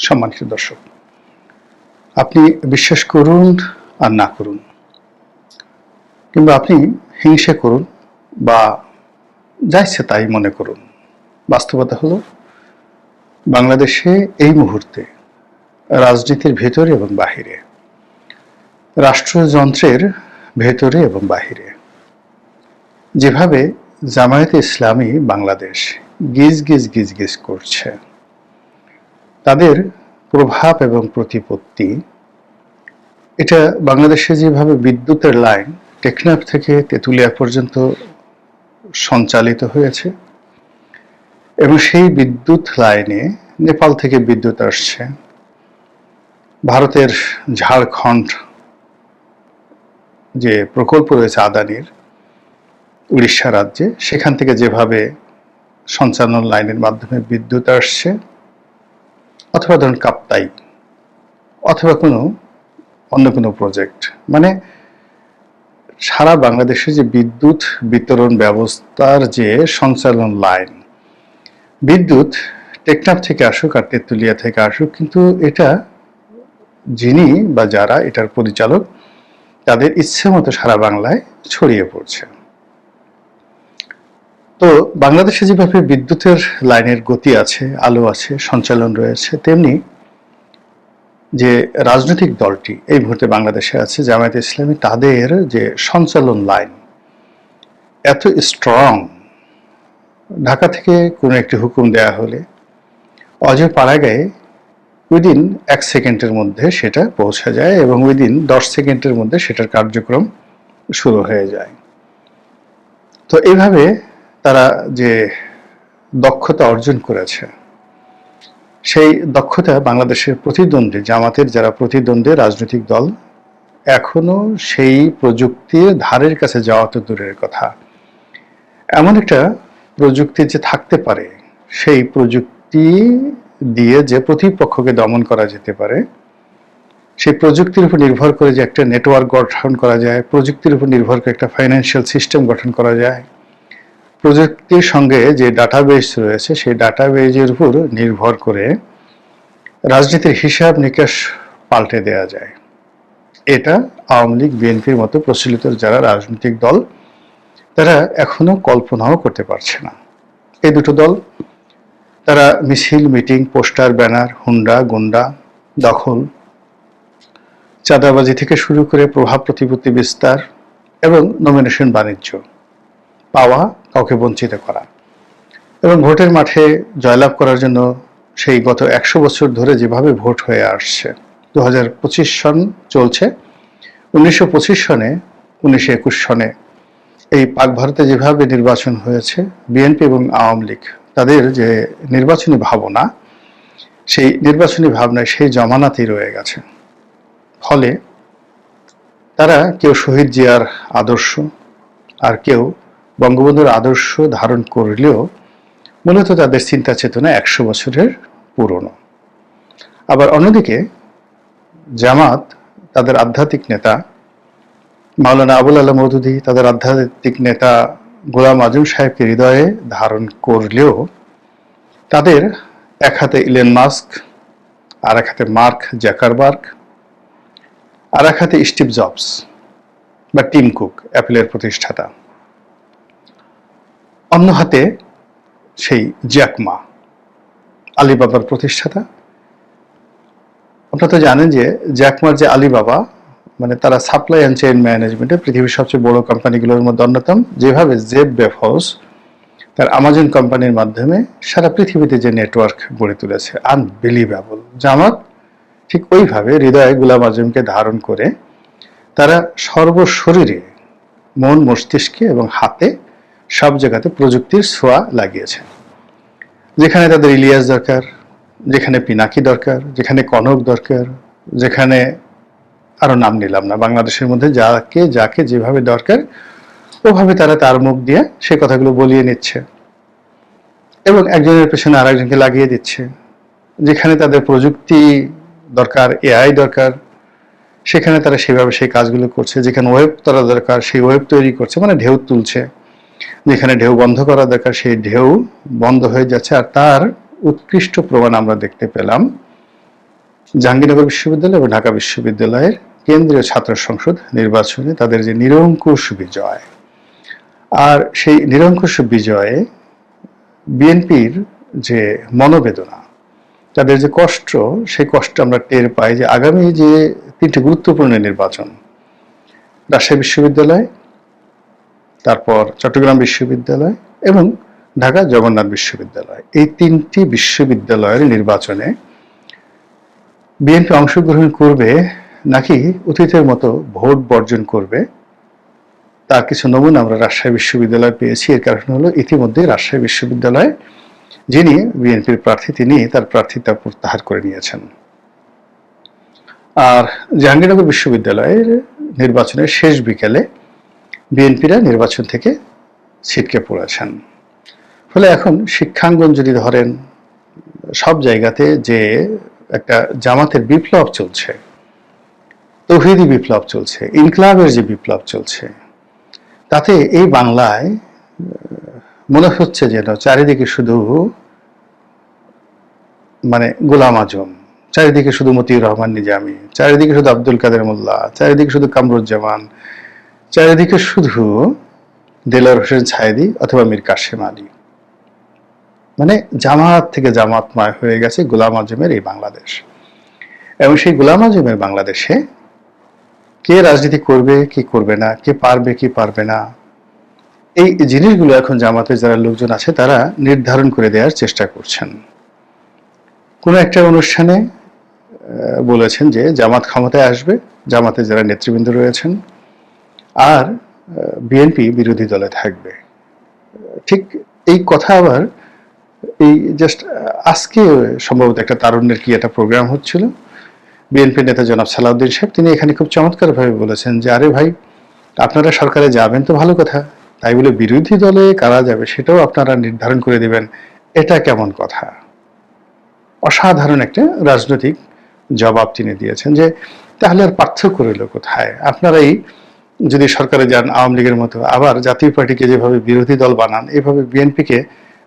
সম্মানিত দর্শক, আপনি বিশ্বাস করুন আর না করুন, কিংবা আপনি হিংসে করুন বা যা ইচ্ছে তাই মনে করুন, বাস্তবতা হলো বাংলাদেশে এই মুহূর্তে রাজনীতির ভেতরে এবং বাহিরে, রাষ্ট্রযন্ত্রের ভেতরে এবং বাহিরে যেভাবে জামায়াতে ইসলামী বাংলাদেশ গিজ গিজ গিজ গিজ করছে, তাদের প্রভাব এবং প্রতিপত্তি, এটা বাংলাদেশে যেভাবে বিদ্যুতের লাইন টেকনাফ থেকে তেঁতুলিয়া পর্যন্ত সঞ্চালিত হয়েছে এবং সেই বিদ্যুৎ লাইনে নেপাল থেকে বিদ্যুৎ আসছে, ভারতের ঝাড়খণ্ড যে প্রকল্প রয়েছে আদানির উড়িষ্যা রাজ্যে, সেখান থেকে যেভাবে সঞ্চালন লাইনের মাধ্যমে বিদ্যুৎ আসছে, অথবা ধরুন কাপ্তাই অথবা অন্য কোনো প্রজেক্ট, মানে সারা বাংলাদেশে যে বিদ্যুৎ বিতরণ ব্যবস্থার যে সঞ্চালন লাইন, বিদ্যুৎ টেকনাফ থেকে আসুক আর তেঁতুলিয়া থেকে আসুক, কিন্তু এটা যিনি বা যারা এটার পরিচালক, তাদের ইচ্ছে মতো সারা বাংলায় ছড়িয়ে পড়ছে। তো বাংলাদেশে যেভাবে বিদ্যুতের লাইনের গতি আছে, আলো আছে, সঞ্চালন রয়েছে, তেমনি যে রাজনৈতিক দলটি এই মুহূর্তে বাংলাদেশে আছে জামায়াতে ইসলামী, তাদের যে সঞ্চালন লাইন এত স্ট্রং, ঢাকা থেকে কোনো একটি হুকুম দেয়া হলে অজয় পাড়াগাঁয়ে উইদিন 1 সেকেন্ডের মধ্যে সেটা পৌঁছে যায় এবং উইদিন 10 সেকেন্ডের মধ্যে সেটার কার্যক্রম শুরু হয়ে যায়। তো এইভাবে তারা যে দক্ষতা অর্জন করেছে, সেই দক্ষতা বাংলাদেশের প্রতিদ্বন্দ্বী জামাতের যারা প্রতিদ্বন্দ্বী রাজনৈতিক দল এখনো সেই প্রযুক্তির ধারের কাছে যাওয়া তো দূরের কথা, এমন একটা প্রযুক্তি যে থাকতে পারে, সেই প্রযুক্তি দিয়ে যে প্রতিপক্ষকে দমন করা যেতে পারে, সেই প্রযুক্তির উপর নির্ভর করে যে একটা নেটওয়ার্ক গঠন করা যায়, প্রযুক্তির উপর নির্ভর করে একটা ফাইন্যান্সিয়াল সিস্টেম গঠন করা যায়, প্রযুক্তির সঙ্গে যে ডাটাবেস রয়েছে সেই ডাটাবেজের উপর নির্ভর করে রাজনীতির হিসাব নিকাশ পাল্টে দেওয়া যায়, এটা আওয়ামী লীগ বিএনপির মতো প্রচলিত যারা রাজনৈতিক দল তারা এখনো কল্পনাও করতে পারছে না। এই দুটো দল তারা মিছিল, মিটিং, পোস্টার, ব্যানার, হুন্ডা, গুন্ডা, দখল, চাঁদাবাজি থেকে শুরু করে প্রভাব প্রতিপত্তি বিস্তার এবং নমিনেশন বাণিজ্য পাওয়া, কাউকে বঞ্চিত করা এবং ভোটের মাঠে জয়লাভ করার জন্য সেই গত 100 বছর ধরে যেভাবে ভোট হয়ে আসছে, 2025 সন চলছে, 1925 সনে, 1921 সনে এই পাক ভারতে যেভাবে নির্বাচন হয়েছে, বিএনপি এবং আওয়ামী লীগ তাদের যে নির্বাচনী ভাবনা, সেই নির্বাচনী ভাবনায় সেই জমানাতেই রয়ে গেছে। ফলে তারা কেউ শহীদ জিয়ার আদর্শ আর কেউ বঙ্গবন্ধুর আদর্শ ধারণ করলেও মূলত তাদের চিন্তা চেতনা 100 বছরের পুরনো। আবার অন্যদিকে জামাত তাদের আধ্যাত্মিক নেতা মাওলানা আবুল আলা মওদুদী, তাদের আধ্যাত্মিক নেতা গোলাম আজম সাহেবকে হৃদয়ে ধারণ করলেও তাদের এক হাতে ইলন মাস্ক, আর এক হাতে মার্ক জাকারবার্গ, আর এক হাতে স্টিভ জবস বা টিম কুক, অ্যাপলের প্রতিষ্ঠাতা, অন্য হাতে সেই জ্যাক মা, আলিবাবার প্রতিষ্ঠাতা। আপনারা তো জানেন যে জ্যাক মার যে আলিবাবা, মানে তারা সাপ্লাই অ্যান্ড চেইন ম্যানেজমেন্টে পৃথিবীর সবচেয়ে বড় কোম্পানিগুলোর মধ্যে অন্যতম। যেভাবে জেফ বেজোস তার আমাজন কোম্পানির মাধ্যমে সারা পৃথিবীতে যে নেটওয়ার্ক গড়ে তুলেছে, আনবিলিভেবল। জামাত ঠিক ওইভাবে হৃদয়ে গোলাম আজমকে ধারণ করে তারা সর্বশরীরে, মন, মস্তিষ্কে এবং হাতে সব জায়গাতে প্রযুক্তির ছোঁয়া লাগিয়েছে। যেখানে তাদের ইলিয়াস দরকার, যেখানে পিনাকি দরকার, যেখানে কনক দরকার, যেখানে আরো নাম নিলাম না, বাংলাদেশের মধ্যে যাকে যাকে যেভাবে দরকার ওভাবে তারা তার মুখ দিয়ে সে কথাগুলো বলিয়ে নিচ্ছে এবং একজনের পেছনে আরেকজনকে লাগিয়ে দিচ্ছে। যেখানে তাদের প্রযুক্তি দরকার, এআই দরকার, সেখানে তারা সেভাবে সেই কাজগুলো করছে। যেখানে ওয়েব তারা দরকার, সেই ওয়েব তৈরি করছে, মানে ঢেউ তুলছে। যেখানে ঢেউ বন্ধ করা দরকার, সেই ঢেউ বন্ধ হয়ে যাচ্ছে। আর তার উৎকৃষ্ট প্রমাণ আমরা দেখতে পেলাম জাহাঙ্গীরনগর বিশ্ববিদ্যালয় এবং ঢাকা বিশ্ববিদ্যালয়ের কেন্দ্রীয় ছাত্র সংসদ নির্বাচনে তাদের যে নিরঙ্কুশ বিজয়, আর সেই নিরঙ্কুশ বিজয়ে বিএনপির যে মনোবেদনা, তাদের যে কষ্ট, সেই কষ্ট আমরা টের পাই যে আগামী যে 3টি গুরুত্বপূর্ণ নির্বাচন, রাজশাহী বিশ্ববিদ্যালয়, তারপর চট্টগ্রাম বিশ্ববিদ্যালয় এবং ঢাকা জগন্নাথ বিশ্ববিদ্যালয়, এই 3টি বিশ্ববিদ্যালয়ের নির্বাচনে বিএনপি অংশগ্রহণ করবে নাকি অতীতের মতো ভোট বর্জন করবে, তার কিছু নমুনা আমরা রাজশাহী বিশ্ববিদ্যালয় পেয়েছি। এর কারণ হলো ইতিমধ্যে রাজশাহী বিশ্ববিদ্যালয় যিনি বিএনপির প্রার্থী, তিনি তার প্রার্থিতা প্রত্যাহার করে নিয়েছেন। আর জাহাঙ্গীরনগর বিশ্ববিদ্যালয়ের নির্বাচনের শেষ বিকেলে বিএনপিরা নির্বাচন থেকে ছিটকে পড়েছেন। ফলে এখন শিক্ষাঙ্গন যদি ধরেন, সব জায়গাতে যে একটা জামাতের বিপ্লব চলছে, তৌহিদি বিপ্লব চলছে, ইনকলাবের যে বিপ্লব চলছে, তাতে এই বাংলায় মনে হচ্ছে যেন চারিদিকে শুধু গোলাম আজম, চারিদিকে শুধু মতিউর রহমান নিজামী, চারিদিকে শুধু আব্দুল কাদের মোল্লা, চারিদিকে শুধু কামরুজ্জামান, চারিদিকে শুধু দেলোয়ার হোসেন ছায়েদি অথবা মীর কাসেম আলী। জামাত থেকে জামাতময় হয়ে গেছে গোলাম আজমের এই বাংলাদেশ। এবং সেই গোলাম আজমের বাংলাদেশে কে রাজনীতি করবে, কি করবে না, কে পারবে, কি পারবে না, এই জিনিসগুলো এখন জামাতের যারা লোকজন আছে তারা নির্ধারণ করে দেওয়ার চেষ্টা করছেন। কোন একটা অনুষ্ঠানে বলেছেন যে জামাত ক্ষমতায় আসবে, জামাতে যারা নেতৃবৃন্দ রয়েছেন, আর বিএনপি বিরোধী দলে থাকবে। ঠিক এই কথা আবার এই জাস্ট আজকে সম্ভবত একটা তারুণ্যের কি একটা প্রোগ্রাম হচ্ছিল, বিএনপি নেতা জনাব সালাউদ্দিন সাহেব তিনি এখানে খুব চমৎকারভাবে বলেছেন যে আরে ভাই, আপনারা সরকারে যাবেন তো ভালো কথা, তাই বলে বিরোধী দলে কারা যাবে সেটাও আপনারা নির্ধারণ করে দিবেন, এটা কেমন কথা? অসাধারণ একটা রাজনৈতিক জবাব তিনি দিয়েছেন যে তাহলে আর পার্থক্য রইল কোথায়? আপনারাই যদি সরকারে যান আওয়ামী লীগের মতো, আবার জাতীয় পার্টিকে যেভাবে বিরোধী দল বানান, এভাবে বিএনপিকে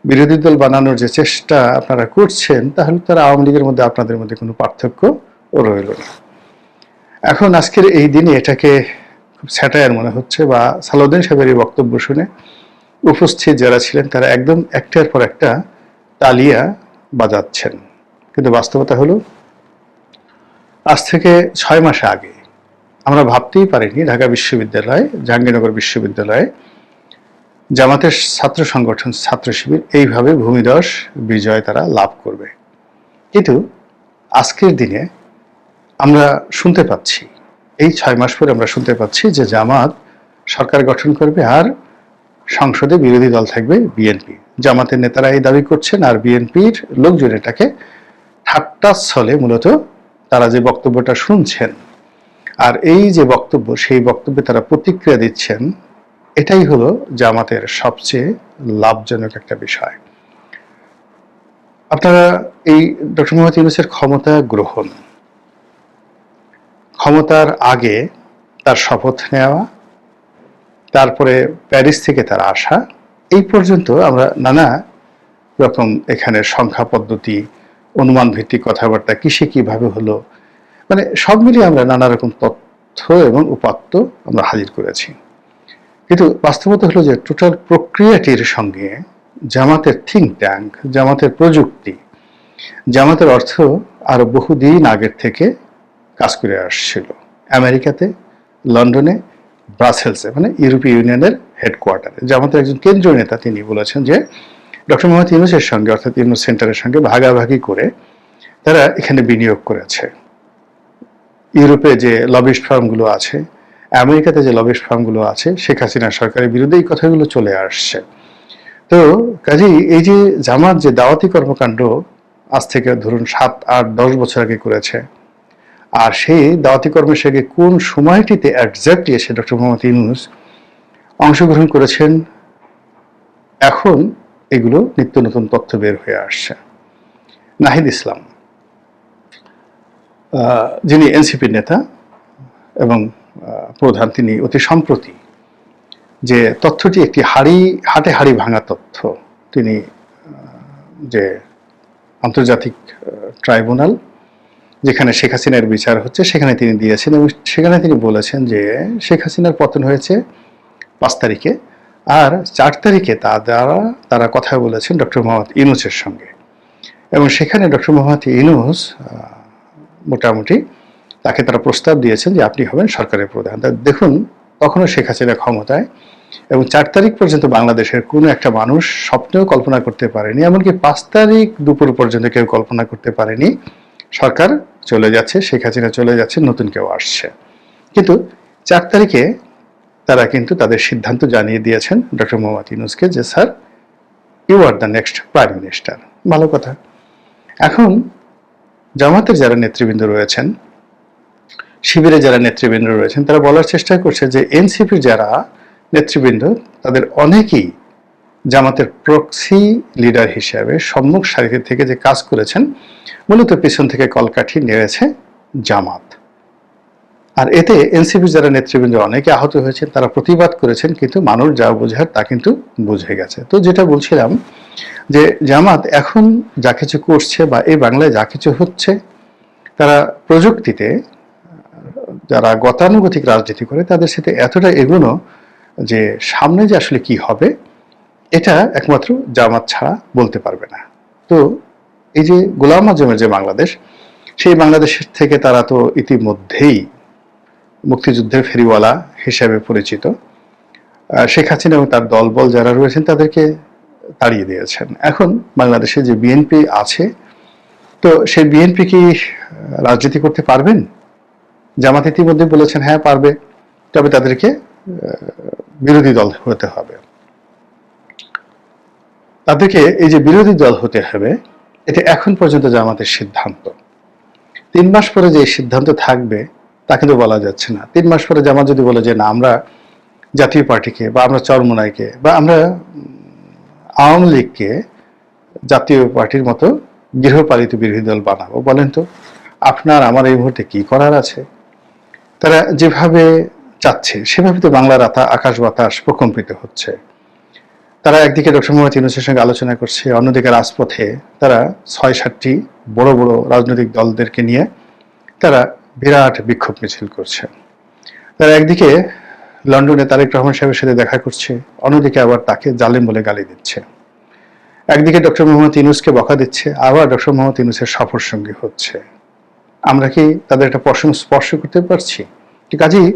বিরোধী দল বানানোর যে চেষ্টা আপনারা করছেন, তাহলে তার আওয়ামী লীগের মধ্যে আপনাদের মধ্যে কোনো পার্থক্য রইল না। এখন আজকের এই দিনে এটাকে খুব স্যাটায়ার মনে হচ্ছে, বা সালাউদ্দিন সাহেবের এই বক্তব্য শুনে উপস্থিত যারা ছিলেন তারা একদম একটার পর একটা তালিয়া বাজাচ্ছেন। কিন্তু বাস্তবতা হলো আজ থেকে 6 মাস আগে আমরা ভাবতেই পারিনি ঢাকা বিশ্ববিদ্যালয়, জাহাঙ্গীরনগর বিশ্ববিদ্যালয়ে জামাতের ছাত্র সংগঠন ছাত্র শিবির এইভাবে ভূমিধস বিজয় তারা লাভ করবে। কিন্তু আজকের দিনে আমরা শুনতে পাচ্ছি, এই 6 মাস পরে আমরা শুনতে পাচ্ছি যে জামাত সরকার গঠন করবে আর সংসদে বিরোধী দল থাকবে বিএনপি। জামাতের নেতারা এই দাবি করছেন, আর বিএনপির লোকজন এটাকে ঠাট্টার ছলে মূলত তারা যে বক্তব্যটা শুনছেন, আর এই যে বক্তব্য, সেই বক্তব্যে তারা প্রতিক্রিয়া দিচ্ছেন, এটাই হলো জামাতের সবচেয়ে লাভজনক একটা বিষয়। আপনারা এই ডক্টর মোহাম্মদ ইউনূসের ক্ষমতা গ্রহণ, ক্ষমতার আগে তার শপথ নেওয়া, তারপরে প্যারিস থেকে তার আসা, এই পর্যন্ত আমরা নানা রকম এখানে সংখ্যা পদ্ধতি, অনুমান ভিত্তিক কথাবার্তা, কিসে কিভাবে হলো, সব মিলিয়ে আমরা নানা রকম তথ্য এবং উপাত্ত আমরা হাজির করেছি। কিন্তু বাস্তবতা হলো যে টোটাল প্রক্রিয়াটির সঙ্গে জামাতের থিঙ্ক ট্যাঙ্ক, জামাতের প্রযুক্তি, জামাতের অর্থ আরো বহুদিন আগের থেকে কাজ করে আসছিল আমেরিকাতে, লন্ডনে, ব্রাসেলসে, ইউরোপীয় ইউনিয়নের হেডকোয়ার্টারে। জামাতের একজন কেন্দ্রীয় নেতা তিনি বলেছেন যে ডক্টর মোহাম্মদ ইউনূসের সঙ্গে, অর্থাৎ ইউনূস সেন্টারের সঙ্গে ভাগাভাগি করে তারা এখানে বিনিয়োগ করেছে। ইউরোপে যে লবিস্ট ফার্মগুলো আছে, আমেরিকাতে যে লবিস্ট ফার্মগুলো আছে, শেখ হাসিনা সরকারের বিরুদ্ধে এই কথাগুলো চলে আসছে। তো কাজেই এই যে জামাত যে দাওয়াতি কর্মকাণ্ড আজ থেকে ধরুন 7, 8, 10 বছর আগে করেছে, আর সেই দাওয়াতি কর্মের সঙ্গে কোন সময়টিতে একজাক্টলি এসে ডক্টর মোহাম্মদ ইউনূস অংশগ্রহণ করেছেন, এখন এগুলো নিত্য নতুন তথ্য বের হয়ে আসছে। নাহিদ ইসলাম, যিনি এনসিপির নেতা এবং প্রধান, তিনি অতি সম্প্রতি যে তথ্যটি একটি হাটে হাড়ি ভাঙা তথ্য, তিনি যে আন্তর্জাতিক ট্রাইব্যুনাল যেখানে শেখ হাসিনার বিচার হচ্ছে সেখানে তিনি দিয়েছেন, এবং সেখানে তিনি বলেছেন যে শেখ হাসিনার পতন হয়েছে 5 তারিখে, আর 4 তারিখে তারা কথা বলেছেন ডক্টর মোহাম্মদ ইউনূসের সঙ্গে, এবং সেখানে ডক্টর মোহাম্মদ ইউনূস মোটামুটি তাকে তারা প্রস্তাব দিয়েছেন যে আপনি হবেন সরকারের প্রধান। দেখুন, তখনও শেখ হাসিনা ক্ষমতায়, এবং 4 তারিখ পর্যন্ত বাংলাদেশের কোনো একটা মানুষ স্বপ্নেও কল্পনা করতে পারেনি, এমনকি 5 তারিখ দুপুর পর্যন্ত কেউ কল্পনা করতে পারেনি সরকার চলে যাচ্ছে, শেখ হাসিনা চলে যাচ্ছে, নতুন কেউ আসছে। কিন্তু 4 তারিখে তারা কিন্তু তাদের সিদ্ধান্ত জানিয়ে দিয়েছেন ডক্টর মোহাম্মদ ইউনূসকে যে sir, you are the next prime minister. ভালো কথা। এখন জামাতের যারা নেতৃবৃন্দ রয়েছেন, শিবিরে যারা নেতৃবৃন্দ রয়েছেন, তারা বলার চেষ্টা করছে যে এনসিপির যারা নেতৃবৃন্দ তাদের অনেকেই জামাতের প্রক্সি লিডার হিসেবে সম্মুখ সারিতে থেকে যে কাজ করেছেন, মূলত পিছন থেকে কলকাঠি নেড়েছে জামাত। আর এতে এনসিপির যারা নেতৃবৃন্দ অনেকে আহত হয়েছেন, তারা প্রতিবাদ করেছেন, কিন্তু মানুষ যা বোঝার তা কিন্তু বুঝে গেছে। তো যেটা বলছিলাম যে জামাত এখন যা কিছু করছে বা এই বাংলায় যা কিছু হচ্ছে, তারা প্রযুক্তিতে যারা গতানুগতিক রাজনীতি করে তাদের সাথে এতটা এগোনো যে সামনে যে আসলে কি হবে এটা একমাত্র জামাত ছাড়া বলতে পারবে না। তো এই যে গোলাম আজমের যে বাংলাদেশ, সেই বাংলাদেশ থেকে তারা তো ইতিমধ্যেই মুক্তিযুদ্ধের ফেরিওয়ালা হিসেবে পরিচিত। শেখ হাসিনা এবং তার দলবল যারা রয়েছেন তাদেরকে তাড়িয়ে দিয়েছেন। এখন বাংলাদেশে যে বিএনপি আছে, তো সেই বিএনপি কি রাজনীতি করতে পারবেন? জামাত ইতিমধ্যে বলেছেন হ্যাঁ পারবে, তবে তাদেরকে বিরোধী দল হতে হবে। তাদেরকে এই যে বিরোধী দল হতে হবে, এটা এখন পর্যন্ত জামাতের সিদ্ধান্ত। 3 মাস পরে যে সিদ্ধান্ত থাকবে তা কিন্তু বলা যাচ্ছে না। 3 মাস পরে জামাত যদি বলে যে না, আমরা জাতীয় পার্টিকে বা আমরা চরমোনাইকে বা আমরা আওয়ামী লীগকে জাতীয় পার্টির মতো গৃহপালিত বিরোধী দল বানাবো, বলেন তো আপনার আমার এই মুহূর্তে কি করার আছে? তারা যেভাবে চাচ্ছে সেভাবে তো বাংলার আকাশ বাতাস প্রকম্পিত হচ্ছে। তারা একদিকে ডক্টর মোহাম্মদ ইউনূসের সঙ্গে আলোচনা করছে, অন্যদিকে রাজপথে তারা 6-7টি বড় বড় রাজনৈতিক দলদেরকে নিয়ে তারা বিরাট বিক্ষোভ মিছিল করছে। তারা একদিকে লন্ডনে তারেক রহমান সাহেবের সাথে দেখা করছে, অন্যদিকে আবার তাকে জালেম বলে গালি দিচ্ছে। একদিকে ডক্টর মোহাম্মদ ইউনূসকে বকা দিচ্ছে, আবার ডক্টর মোহাম্মদ ইউনূসের সফর সঙ্গী হচ্ছে। আমরা কি তাদের একটা প্রশ্ন স্পর্শ করতে পারছি? কাজেই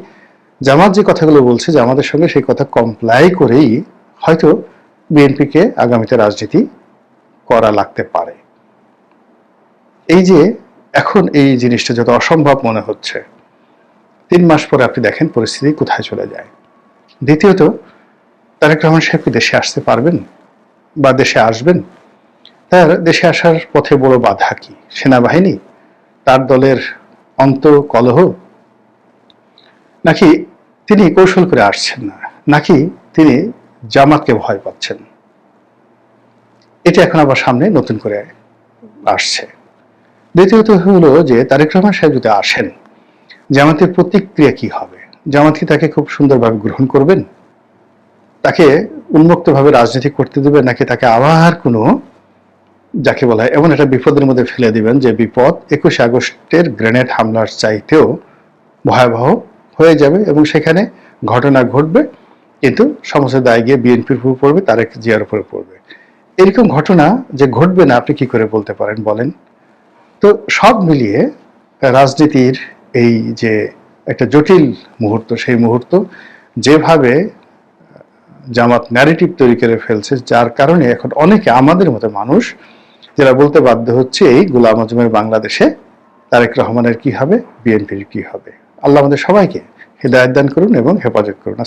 জামাত যে কথাগুলো বলছে, জামাতের সঙ্গে সেই কথা কমপ্লাই করেই হয়তো বিএনপিকে আগামীতে রাজনীতি করা লাগতে পারে। এই যে এখন এই জিনিসটা যত অসম্ভব মনে হচ্ছে, 3 মাস পরে আপনি দেখেন পরিস্থিতি কোথায় চলে যায়। দ্বিতীয়ত, তারেক রহমান সাহেব কি দেশে আসতে পারবেন বা দেশে আসবেন? তার দেশে আসার পথে বড় বাধা কি? সেনাবাহিনী, তার দলের অন্তঃকলহ, নাকি তিনি কৌশল করে আসছেন না, নাকি তিনি জামাতকে ভয় পাচ্ছেন? এটা এখন আবার সামনে নতুন করে আসছে। দ্বিতীয়ত হলো যে তারেক রহমান সাহেব যদি আসেন, জামাতের প্রতিক্রিয়া কি হবে? জামাত কি তাকে খুব সুন্দরভাবে গ্রহণ করবেন? তাকে উন্মুক্তভাবে রাজনীতি করতে দেবেন, নাকি তাকে আবার কোনো যাকে বলা হয় এমন একটা বিপদের মধ্যে ফেলে দিবেন যে বিপদ 21 আগস্টের গ্রেনেড হামলার চাইতেও ভয়াবহ হয়ে যাবে, এবং সেখানে ঘটনা ঘটবে, কিন্তু সমস্ত দায় গিয়ে বিএনপির উপর পড়বে, তারেক জিয়ার উপরে পড়বে। এরকম ঘটনা যে ঘটবে না আপনি কি করে বলতে পারেন বলেন? তো সব মিলিয়ে রাজনীতির এই যে একটা জটিল মুহূর্ত, সেই মুহূর্ত যেভাবে জামাত ন্যারেটিভ তৈরি করে ফেলছে, যার কারণে এখন অনেকে আমাদের মতো মানুষ যারা বলতে বাধ্য হচ্ছে এই গোলাম আজমের বাংলাদেশে তারেক রহমানের কি হবে, বিএনপির কি হবে। আল্লাহ আমাদের সবাইকে হিদায়াত দান করুন এবং হেফাজত করুন।